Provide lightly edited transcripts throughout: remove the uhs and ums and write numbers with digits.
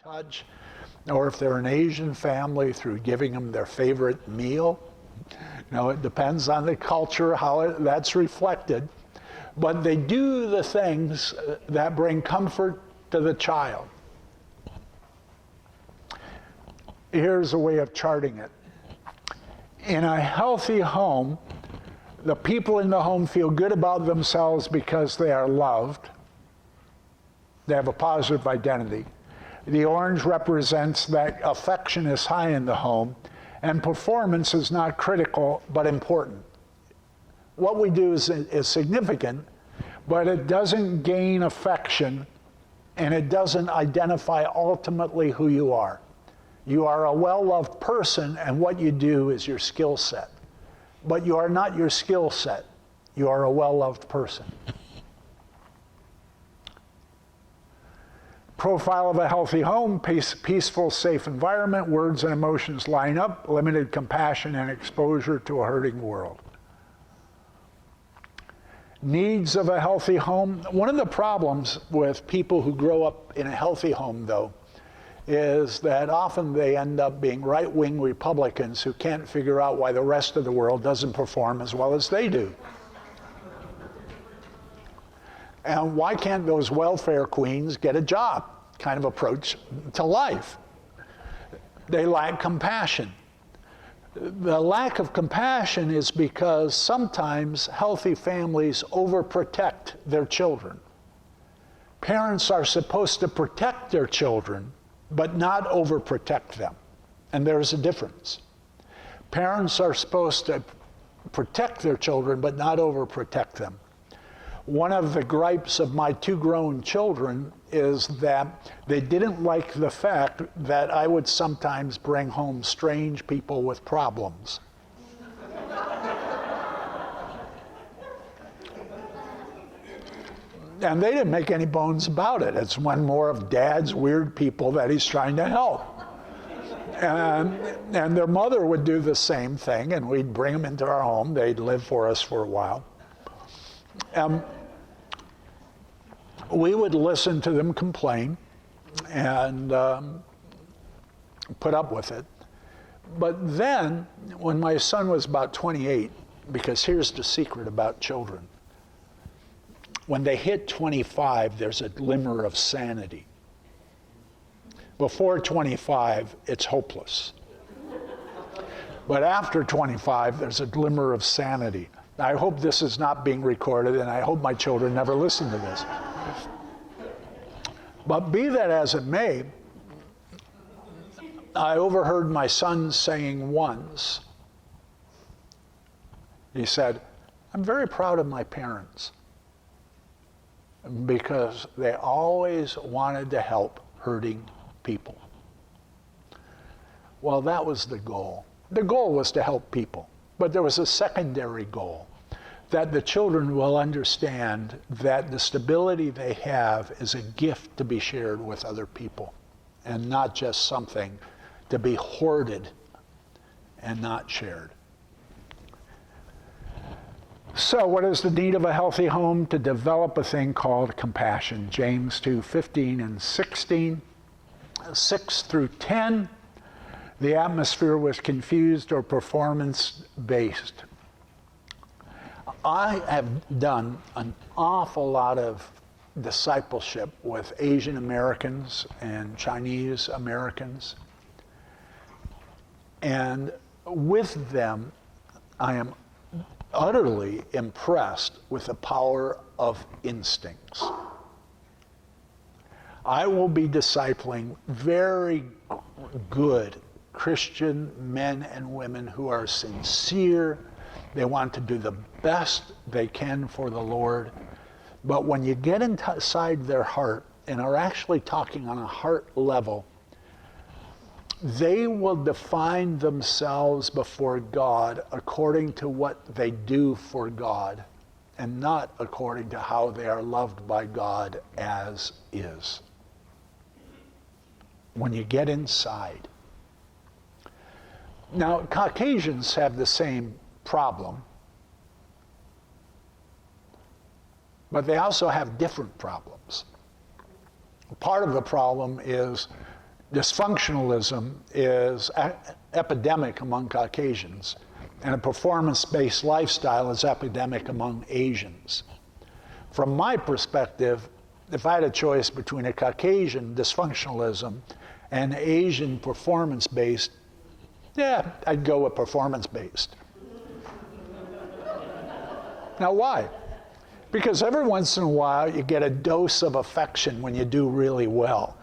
touch, or if they're an Asian family, through giving them their favorite meal. It depends on the culture, how that's reflected. But they do the things that bring comfort to the child. Here's a way of charting it. In a healthy home, the people in the home feel good about themselves because they are loved. They have a positive identity. The orange represents that affection is high in the home, and performance is not critical, but important. What we do is significant, but it doesn't gain affection, and it doesn't identify ultimately who you are. You are a well-loved person, and what you do is your skill set. But you are not your skill set. You are a well-loved person. Profile of a healthy home: peaceful, safe environment, words and emotions line up, limited compassion and exposure to a hurting world. Needs of a healthy home. One of the problems with people who grow up in a healthy home, though, is that often they end up being right-wing Republicans who can't figure out why the rest of the world doesn't perform as well as they do. And why can't those welfare queens get a job? Kind of approach to life. They lack compassion. The lack of compassion is because sometimes healthy families overprotect their children. Parents are supposed to protect their children, but not overprotect them. And there's a difference. Parents are supposed to protect their children, but not overprotect them. One of the gripes of my two grown children is that they didn't like the fact that I would sometimes bring home strange people with problems. And they didn't make any bones about it. It's one more of Dad's weird people that he's trying to help. And their mother would do the same thing, and we'd bring them into our home. They'd live for us for a while. We would listen to them complain and put up with it. But then, when my son was about 28, because here's the secret about children. When they hit 25, there's a glimmer of sanity. Before 25, it's hopeless. But after 25, there's a glimmer of sanity. I hope this is not being recorded, and I hope my children never listen to this. But be that as it may, I overheard my son saying once, he said, "I'm very proud of my parents because they always wanted to help hurting people." Well, that was the goal. The goal was to help people, but there was a secondary goal, that the children will understand that the stability they have is a gift to be shared with other people and not just something to be hoarded and not shared. So what is the need of a healthy home? To develop a thing called compassion. James 2:15 and 16. 6 through 10, the atmosphere was confused or performance-based. I have done an awful lot of discipleship with Asian Americans and Chinese Americans. And with them, I am utterly impressed with the power of instincts. I will be discipling very good Christian men and women who are sincere. They want to do the best they can for the Lord. But when you get inside their heart and are actually talking on a heart level, they will define themselves before God according to what they do for God and not according to how they are loved by God as is. When you get inside. Now, Caucasians have the same problem, but they also have different problems. Part of the problem is Dysfunctionalism is epidemic among Caucasians, and a performance-based lifestyle is epidemic among Asians. From my perspective, if I had a choice between a Caucasian dysfunctionalism and Asian performance-based, yeah, I'd go with performance-based. Now, why? Because every once in a while, you get a dose of affection when you do really well.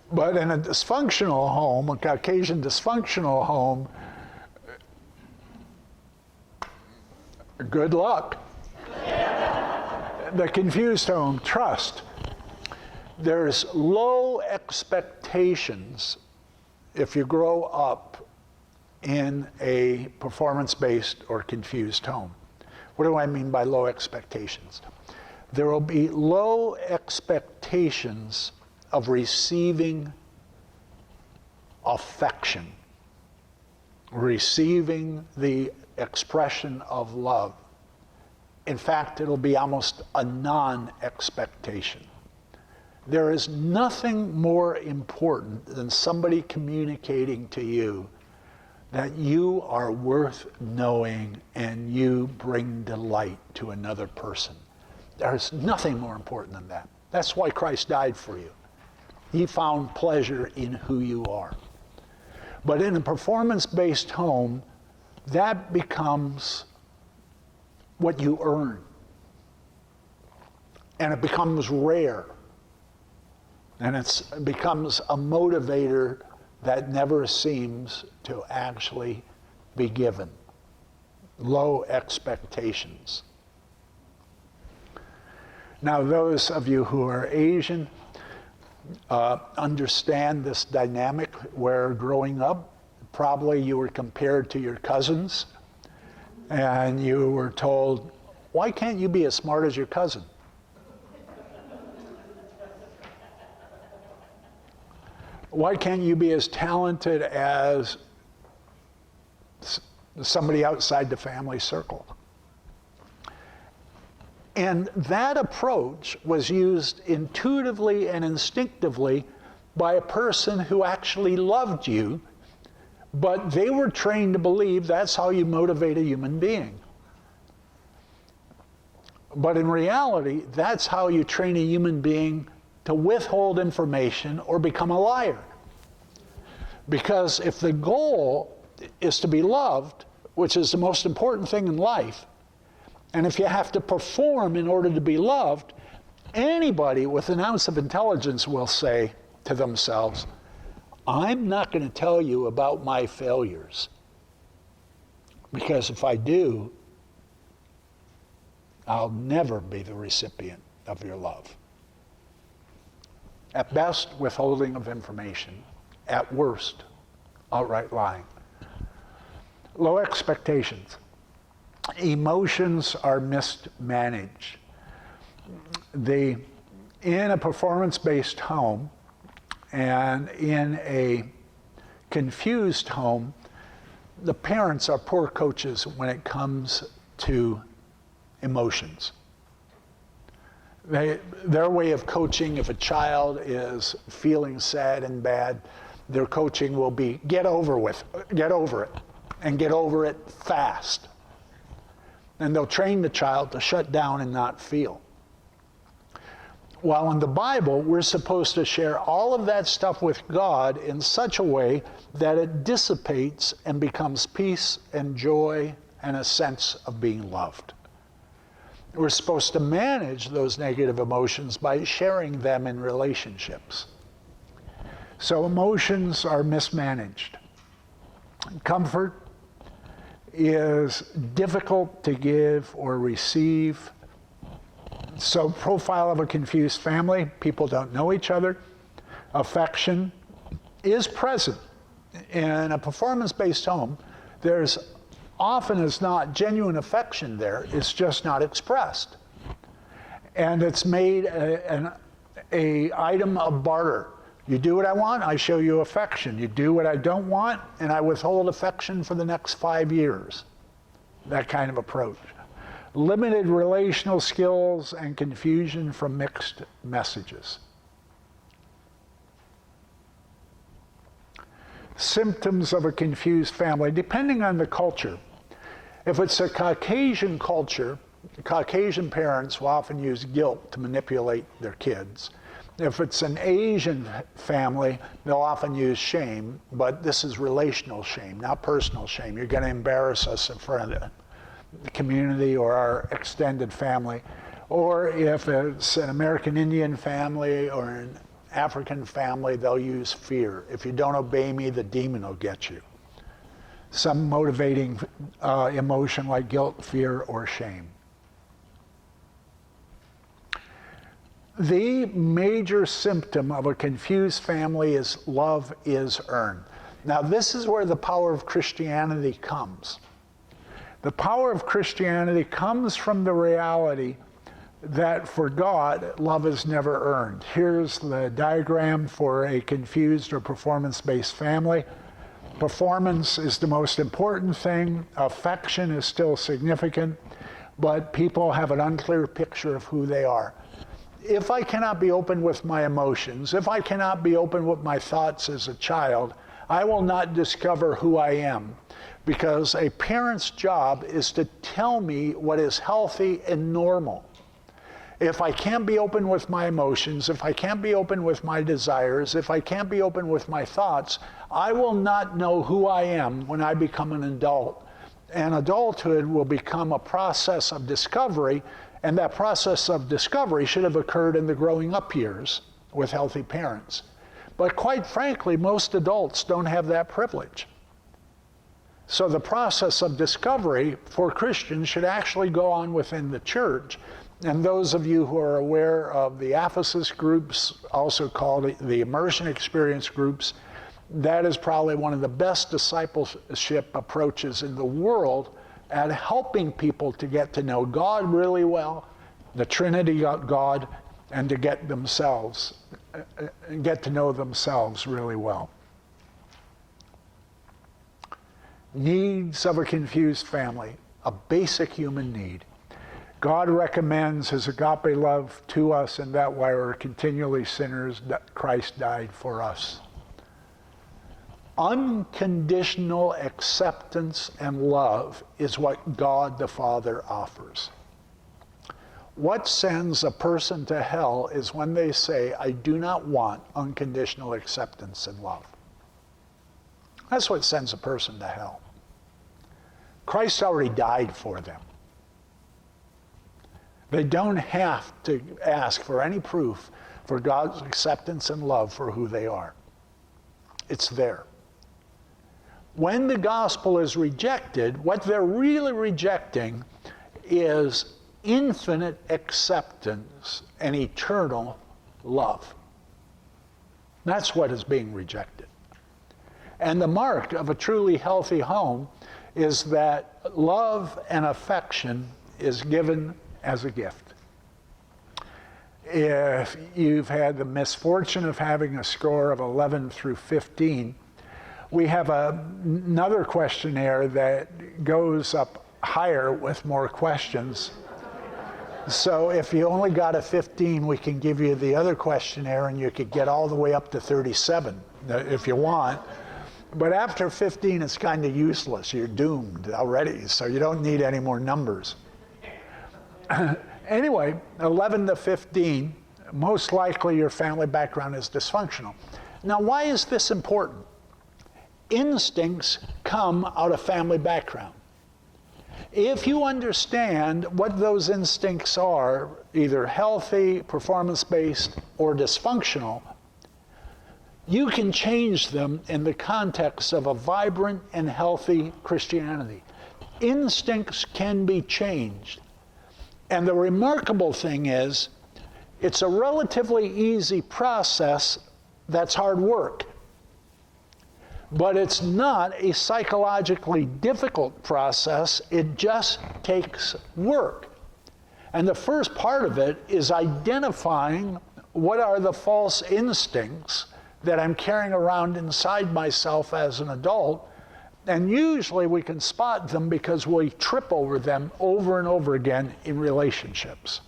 But in a dysfunctional home, a Caucasian dysfunctional home, good luck. The confused home, trust. There's low expectations if you grow up in a performance-based or confused home. What do I mean by low expectations? There will be low expectations of receiving affection, receiving the expression of love. In fact, it'll be almost a non-expectation. There is nothing more important than somebody communicating to you that you are worth knowing and you bring delight to another person. There's nothing more important than that. That's why Christ died for you. He found pleasure in who you are. But in a performance-based home, that becomes what you earn. And it becomes rare. And it becomes a motivator that never seems to actually be given. Low expectations. Now, those of you who are Asian understand this dynamic where growing up, probably you were compared to your cousins and you were told, why can't you be as smart as your cousin? Why can't you be as talented as somebody outside the family circle? And that approach was used intuitively and instinctively by a person who actually loved you, but they were trained to believe that's how you motivate a human being. But in reality, that's how you train a human being to withhold information or become a liar. Because if the goal is to be loved, which is the most important thing in life, and if you have to perform in order to be loved, anybody with an ounce of intelligence will say to themselves, I'm not going to tell you about my failures, because if I do, I'll never be the recipient of your love. At best, withholding of information. At worst, outright lying. Low expectations. Emotions are mismanaged. In a performance-based home and in a confused home, the parents are poor coaches when it comes to emotions. Their way of coaching, if a child is feeling sad and bad, their coaching will be get over it, and get over it fast. And they'll train the child to shut down and not feel. While in the Bible, we're supposed to share all of that stuff with God in such a way that it dissipates and becomes peace and joy and a sense of being loved. We're supposed to manage those negative emotions by sharing them in relationships. So emotions are mismanaged. Comfort is difficult to give or receive. So, profile of a confused family, people don't know each other. Affection is present. In a performance-based home, there's often as not genuine affection there, it's just not expressed. And it's made an item of barter. You do what I want, I show you affection. You do what I don't want, and I withhold affection for the next 5 years. That kind of approach. limited relational skills, and confusion from mixed messages. Symptoms of a confused family, depending on the culture. If it's a Caucasian culture, Caucasian parents will often use guilt to manipulate their kids. If it's an Asian family, they'll often use shame, but this is relational shame, not personal shame. You're going to embarrass us in front of the community or our extended family. Or if it's an American Indian family or an African family, they'll use fear. If you don't obey me, the demon will get you. Some motivating emotion like guilt, fear, or shame. The major symptom of a confused family is love is earned. Now, this is where the power of Christianity comes. The power of Christianity comes from the reality that for God, love is never earned. Here's the diagram for a confused or performance-based family. Performance is the most important thing. Affection is still significant, but people have an unclear picture of who they are. If I cannot be open with my emotions, if I cannot be open with my thoughts as a child, I will not discover who I am, because a parent's job is to tell me what is healthy and normal. If I can't be open with my emotions, if I can't be open with my desires, if I can't be open with my thoughts, I will not know who I am when I become an adult. And adulthood will become a process of discovery, and that process of discovery should have occurred in the growing up years with healthy parents. But quite frankly, most adults don't have that privilege. So the process of discovery for Christians should actually go on within the church. And those of you who are aware of the Ephesus groups, also called the immersion experience groups, that is probably one of the best discipleship approaches in the world at helping people to get to know God really well, the Trinity God, and to get to know themselves really well. Needs of a confused family, a basic human need. God recommends his agape love to us, and that while we're continually sinners, Christ died for us. Unconditional acceptance and love is what God the Father offers. What sends a person to hell is when they say, I do not want unconditional acceptance and love. That's what sends a person to hell. Christ already died for them. They don't have to ask for any proof for God's acceptance and love for who they are. It's there. When the gospel is rejected, what they're really rejecting is infinite acceptance and eternal love. That's what is being rejected. And the mark of a truly healthy home is that love and affection is given as a gift. If you've had the misfortune of having a score of 11 through 15, we have another questionnaire that goes up higher with more questions. So if you only got a 15, we can give you the other questionnaire and you could get all the way up to 37 if you want. But after 15, it's kind of useless. You're doomed already, so you don't need any more numbers. Anyway, 11 to 15, most likely your family background is dysfunctional. Now, why is this important? Instincts come out of family background. If you understand what those instincts are, either healthy, performance-based, or dysfunctional, you can change them in the context of a vibrant and healthy Christianity. Instincts can be changed. And the remarkable thing is, it's a relatively easy process that's hard work. But it's not a psychologically difficult process. It just takes work. And the first part of it is identifying what are the false instincts that I'm carrying around inside myself as an adult And usually we can spot them because we trip over them over and over again in relationships.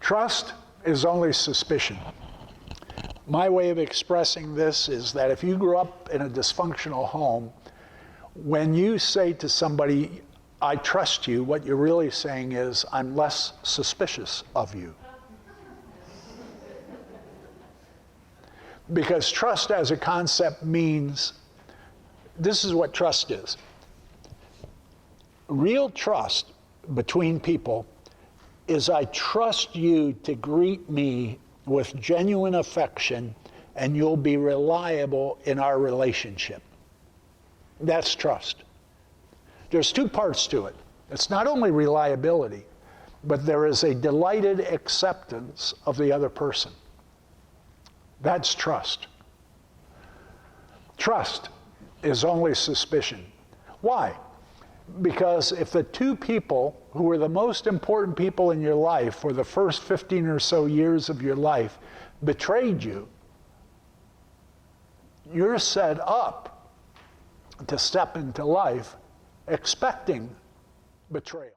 Trust is only suspicion. My way of expressing this is that if you grew up in a dysfunctional home, when you say to somebody, I trust you, what you're really saying is, I'm less suspicious of you. Because trust as a concept means, this is what trust is. Real trust between people is I trust you to greet me with genuine affection and you'll be reliable in our relationship. That's trust. There's two parts to it. It's not only reliability, but there is a delighted acceptance of the other person. That's trust. Trust is only suspicion. Why? Because if the two people who are the most important people in your life for the first 15 or so years of your life betrayed you, you're set up to step into life expecting betrayal.